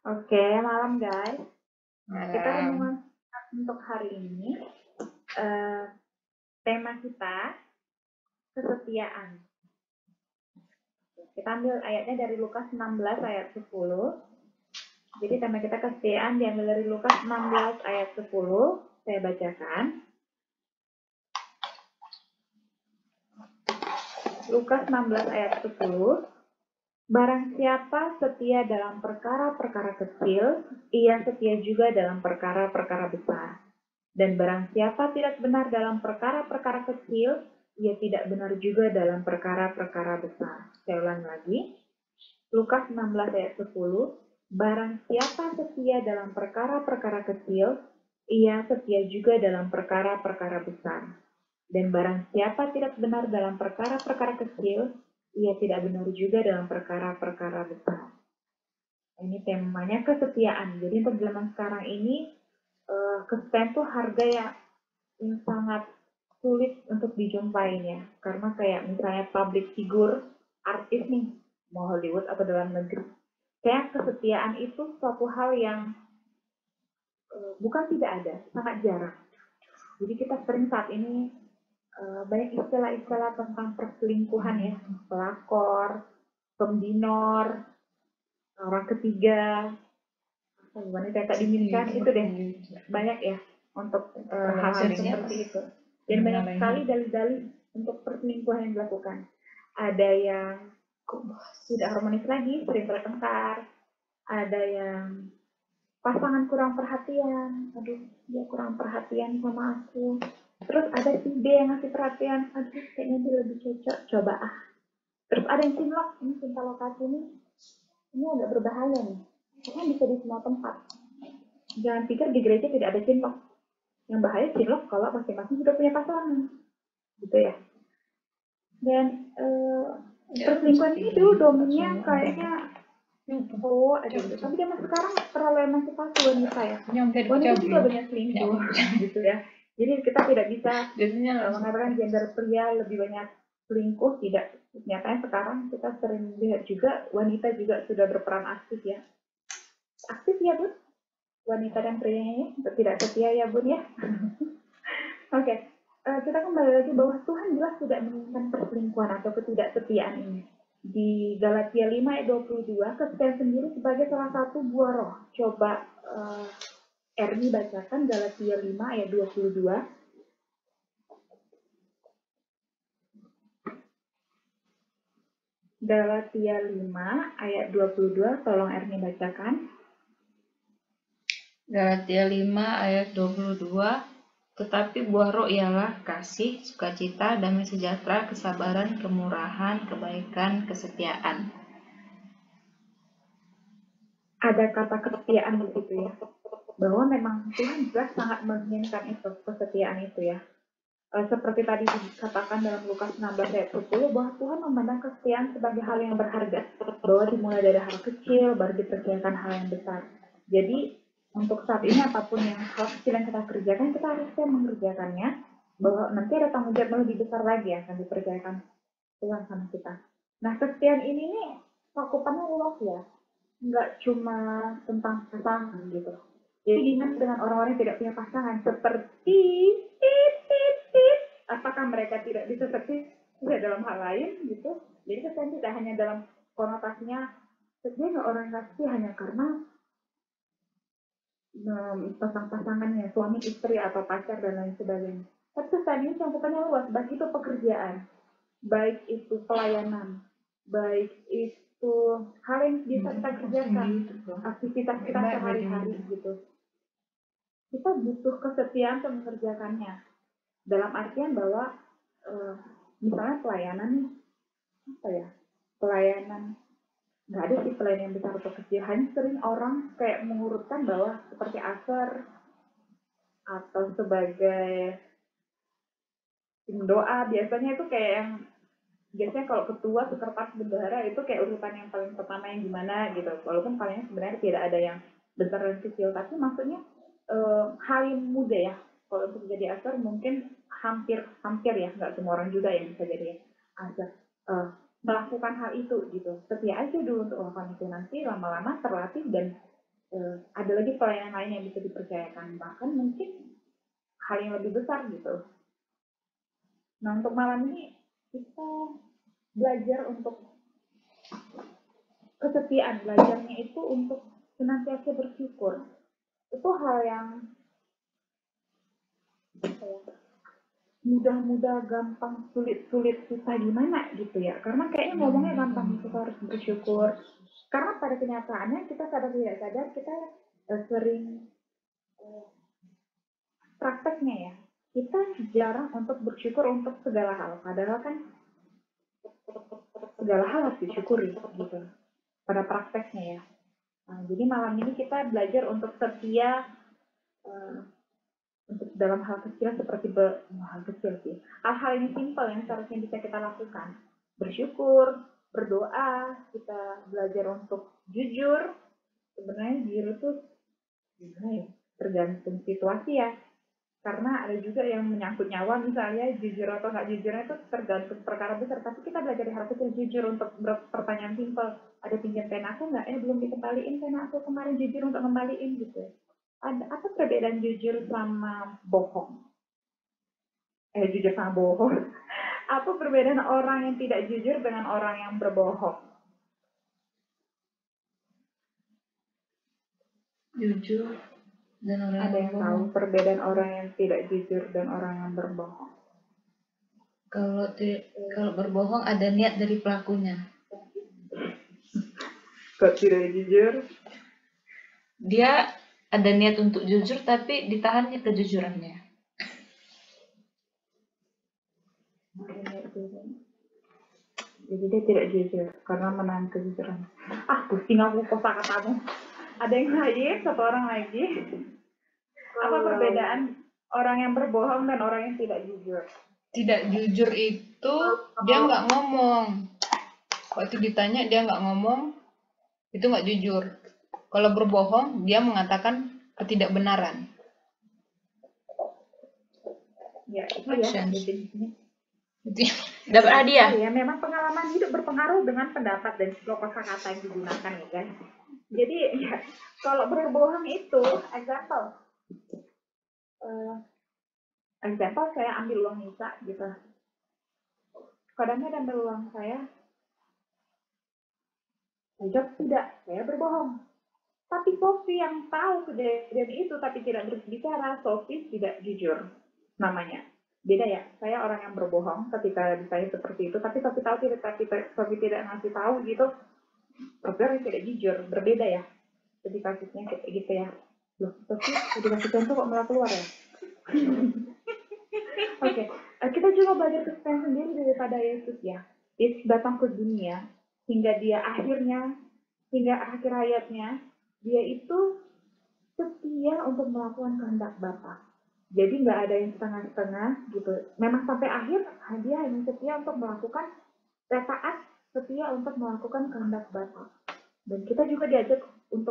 Oke, malam guys. Kita Malam. untuk hari ini tema kita kesetiaan. Kita ambil ayatnya dari Lukas 16 ayat 10. Jadi tema kita kesetiaan diambil dari Lukas 16 ayat 10. Saya bacakan. Lukas 16 ayat 10. Barang siapa setia dalam perkara-perkara kecil, ia setia juga dalam perkara-perkara besar. Dan barang siapa tidak benar dalam perkara-perkara kecil, ia tidak benar juga dalam perkara-perkara besar. Saya ulang lagi. Lukas 16 ayat 10. Barang siapa setia dalam perkara-perkara kecil, ia setia juga dalam perkara-perkara besar. Dan barang siapa tidak benar dalam perkara-perkara kecil, ia tidak benar juga dalam perkara-perkara besar. Ini temanya kesetiaan. Jadi untuk zaman sekarang ini, kesetiaan itu harga yang sangat sulit untuk dijumpainya. Karena kayak misalnya public figure, artis nih, mau Hollywood atau dalam negeri. Kayak kesetiaan itu suatu hal yang bukan tidak ada, sangat jarang. Jadi kita sering saat ini banyak istilah-istilah tentang perselingkuhan ya, pelakor, pembinor, orang ketiga, wanita yang tak diinginkan, itu deh banyak ya untuk hal-hal seperti itu. Dan banyak sekali dalil-dalil untuk perselingkuhan yang dilakukan. Ada yang tidak harmonis lagi, sering bertengkar. Ada yang pasangan kurang perhatian, aduh dia kurang perhatian sama aku. Terus ada si B yang ngasih perhatian, aduh kayaknya dia lebih cocok, coba ah. Terus ada yang cinlok, ini cinta lokasi nih, ini agak berbahaya nih, karena bisa di semua tempat. Jangan pikir di gereja tidak ada cinlok. Yang bahaya cinlok kalau masing-masing sudah punya pasangan, gitu ya. Dan perselingkuhan ini dulu dominnya kayaknya tapi zaman sekarang terlalu emansipasi wanita ya. Wanita juga banyak selingkuh, gitu ya. Jadi kita tidak bisa mengatakan gender pria lebih banyak selingkuh, tidak. Nyatanya sekarang kita sering lihat juga wanita juga sudah berperan aktif ya. Aktif ya Bun, wanita dan prianya tidak setia ya Bun ya. Oke, kita kembali lagi bahwa Tuhan jelas tidak menginginkan perselingkuhan atau ketidaksetiaan ini. Di Galatia 5 ayat 22, kesetiaan sendiri sebagai salah satu buah roh. Coba Erni bacakan Galatia 5 ayat 22. Galatia 5 ayat 22, tolong Erni bacakan. Galatia 5 ayat 22. Tetapi buah roh ialah kasih, sukacita, damai sejahtera, kesabaran, kemurahan, kebaikan, kesetiaan. Ada kata kesetiaan di situ ya. Bahwa memang Tuhan jelas sangat menginginkan itu, kesetiaan itu ya. Seperti tadi dikatakan dalam Lukas 16 ayat 10, bahwa Tuhan memandang kesetiaan sebagai hal yang berharga. Bahwa dimulai dari hal kecil, baru dipercayakan hal yang besar. Jadi, untuk saat ini apapun yang hal kecil yang kita kerjakan, kita harusnya mengerjakannya. Bahwa nanti ada tanggung jawab lebih besar lagi yang akan dipercayakan Tuhan sama kita. Nah, kesetiaan ini nih, cakupannya luas ya. Nggak cuma tentang pasangan gitu. Jadi ingat dengan orang-orang yang tidak punya pasangan, seperti apakah mereka tidak bisa setia dalam hal lain gitu. Jadi kesan tidak hanya dalam konotasinya setia nggak orang kasih hanya karena pasangannya, suami istri atau pacar dan lain sebagainya. Tapi kesan ini cakupannya luas, baik itu pekerjaan, baik itu pelayanan, baik itu hal yang bisa kita kerjakan, aktivitas kita sehari-hari gitu. Kita butuh kesetiaan untuk mengerjakannya. Dalam artian bahwa misalnya pelayanan nih, apa ya, pelayanan nggak ada sih pelayanan yang besar atau kecil, hanya sering orang kayak mengurutkan bahwa seperti aser atau sebagai tim doa, biasanya itu kayak yang biasanya kalau ketua, sekretaris, bendahara itu kayak urutan yang paling pertama yang gimana gitu, walaupun palingnya sebenarnya tidak ada yang besar dan kecil, tapi maksudnya hal yang mudah ya. Kalau untuk jadi aser mungkin hampir ya, nggak semua orang juga yang bisa jadi aser. melakukan hal itu gitu. Setia aja dulu untuk melakukan itu, nanti lama-lama terlatih dan ada lagi pelayanan lain yang bisa dipercayakan, bahkan mungkin hal yang lebih besar gitu. Nah, untuk malam ini kita belajar untuk kesetiaan, belajarnya itu untuk senantiasa bersyukur. Itu hal yang mudah-mudah, gampang, sulit-sulit, susah gimana gitu ya. Karena kayaknya ngomongnya gampang, kita harus bersyukur. Karena pada kenyataannya kita sadar tidak sadar kita sering prakteknya ya. Kita jarang untuk bersyukur untuk segala hal. Padahal kan segala hal harus disyukuri gitu. Pada prakteknya ya. Nah, jadi malam ini kita belajar untuk setia untuk dalam hal kecil seperti hal kecil sih. Hal-hal yang simpel yang seharusnya bisa kita lakukan. Bersyukur, berdoa, kita belajar untuk jujur. Sebenarnya jujur itu gimana ya? Tergantung situasi ya. Karena ada juga yang menyangkut nyawa misalnya, jujur atau nggak jujurnya itu tergantung perkara besar. Tapi kita belajar di hal kecil, jujur untuk pertanyaan simpel. Ada pinjam pena aku nggak? Belum dikembaliin pena aku kemarin, jujur untuk kembaliin gitu. Ada apa perbedaan jujur sama bohong? Jujur sama bohong. Apa perbedaan orang yang tidak jujur dengan orang yang berbohong? Jujur dan orang Ada yang tahu perbedaan orang yang tidak jujur dan orang yang berbohong? Kalau berbohong ada niat dari pelakunya. Kalau tidak jujur, dia ada niat untuk jujur tapi ditahannya kejujurannya. Jadi dia tidak jujur karena menahan kejujuran. Pusing aku kosakatamu. Ada yang lain, satu orang lagi. Apa perbedaan orang yang berbohong dan orang yang tidak jujur? Tidak jujur itu dia nggak ngomong. Waktu ditanya dia nggak ngomong, itu nggak jujur. Kalau berbohong dia mengatakan ketidakbenaran. Ya, itu ya. Dapat hadiah. Ya, memang pengalaman hidup berpengaruh dengan pendapat dan kosakata yang digunakan ya guys. Jadi ya, kalau berbohong itu, example saya ambil uang Nisa gitu. Kadangnya ambil uang saya jawab tidak, saya berbohong. Tapi Sofi yang tahu kejadian itu tapi tidak berbicara, Sofi tidak jujur namanya. Beda ya, saya orang yang berbohong ketika ditanya seperti itu, tapi Sofi tahu tidak, tapi Sofi tidak ngasih tahu gitu, Sofi tidak jujur, berbeda ya. Jadi kasusnya kayak gitu ya. Loh, Sofi udah kasih contoh kok malah keluar ya? Oke, kita juga belajar kesaksian sendiri daripada Yesus ya. Yesus datang ke dunia hingga akhir hayatnya, dia itu setia untuk melakukan kehendak Bapa. Jadi nggak ada yang setengah-setengah gitu. Memang sampai akhir dia hanya setia untuk melakukan taat, setia untuk melakukan kehendak Bapa. Dan kita juga diajak untuk